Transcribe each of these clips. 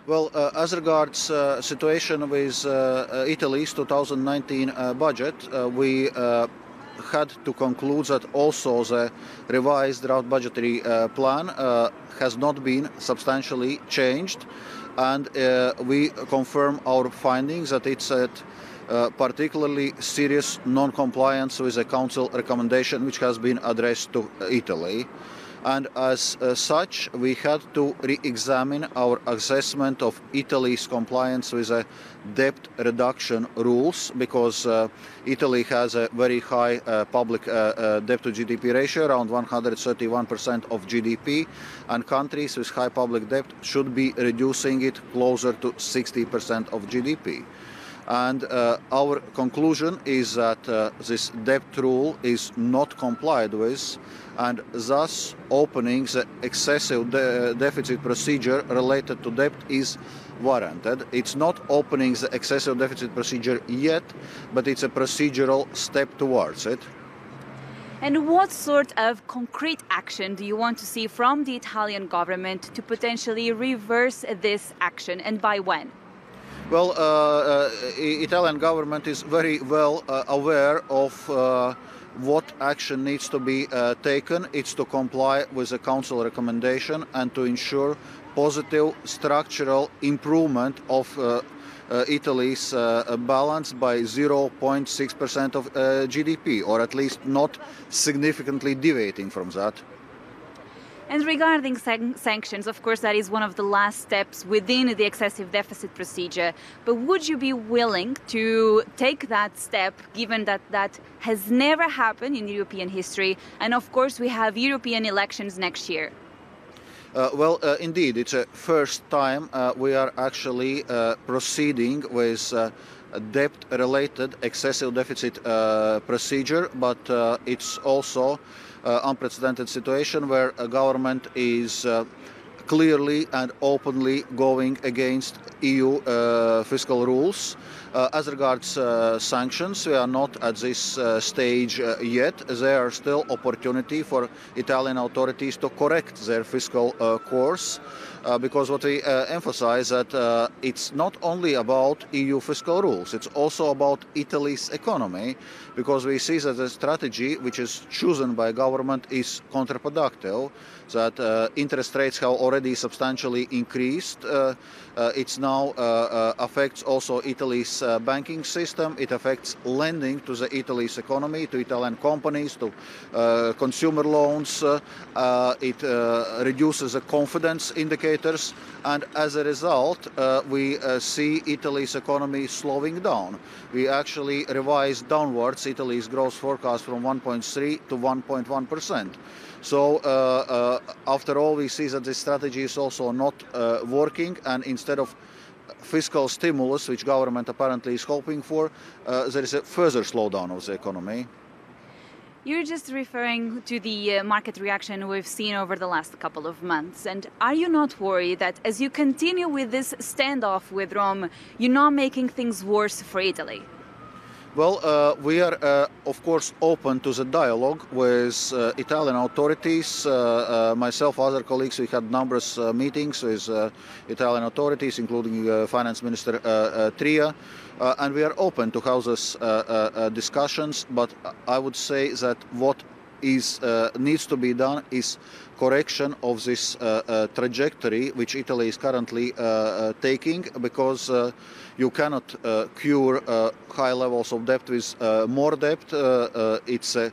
Well, as regards situation with Italy's 2019 budget, we had to conclude that also the revised draft budgetary plan has not been substantially changed, and we confirm our findings that it's at particularly serious non-compliance with the Council recommendation which has been addressed to Italy. And as such, we had to re-examine our assessment of Italy's compliance with the debt reduction rules, because Italy has a very high public debt to GDP ratio, around 131% of GDP, and countries with high public debt should be reducing it closer to 60% of GDP. And our conclusion is that this debt rule is not complied with, and thus opening the excessive deficit procedure related to debt is warranted. It's not opening the excessive deficit procedure yet, but it's a procedural step towards it. And what sort of concrete action do you want to see from the Italian government to potentially reverse this action, and by when? Well, Italian government is very well aware of what action needs to be taken. It's to comply with the Council recommendation and to ensure positive structural improvement of Italy's balance by 0.6% of GDP, or at least not significantly deviating from that. And regarding sanctions, of course, that is one of the last steps within the excessive deficit procedure. But would you be willing to take that step, given that that has never happened in European history? And of course, we have European elections next year. Indeed, it's a first time we are actually proceeding with a debt-related excessive deficit procedure, but it's also unprecedented situation where a government is clearly and openly going against EU fiscal rules. As regards sanctions, we are not at this stage yet. There are still opportunity for Italian authorities to correct their fiscal course, because what we emphasize that it's not only about EU fiscal rules, it's also about Italy's economy, because we see that the strategy which is chosen by government is counterproductive, that interest rates have already substantially increased. It now affects also Italy's banking system. It affects lending to the Italy's economy, to Italian companies, to consumer loans. It reduces the confidence indicators, and as a result, we see Italy's economy slowing down. We actually revised downwards Italy's growth forecast from 1.3 to 1.1%. So after all, we see that this strategy is also not working, and instead of fiscal stimulus, which government apparently is hoping for, there is a further slowdown of the economy. You're just referring to the market reaction we've seen over the last couple of months. And are you not worried that as you continue with this standoff with Rome, you're not making things worse for Italy? Well, we are, of course, open to the dialogue with Italian authorities. Myself, other colleagues, we had numerous meetings with Italian authorities, including Finance Minister Tria, and we are open to have those discussions. But I would say that what needs to be done is correction of this trajectory which Italy is currently taking, because you cannot cure high levels of debt with more debt. It's a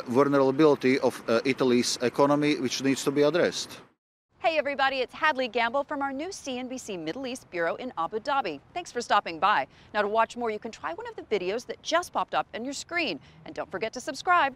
vulnerability of Italy's economy which needs to be addressed. Hey everybody, it's Hadley Gamble from our new CNBC Middle East Bureau in Abu Dhabi. Thanks for stopping by. Now, to watch more, you can try one of the videos that just popped up on your screen. And don't forget to subscribe.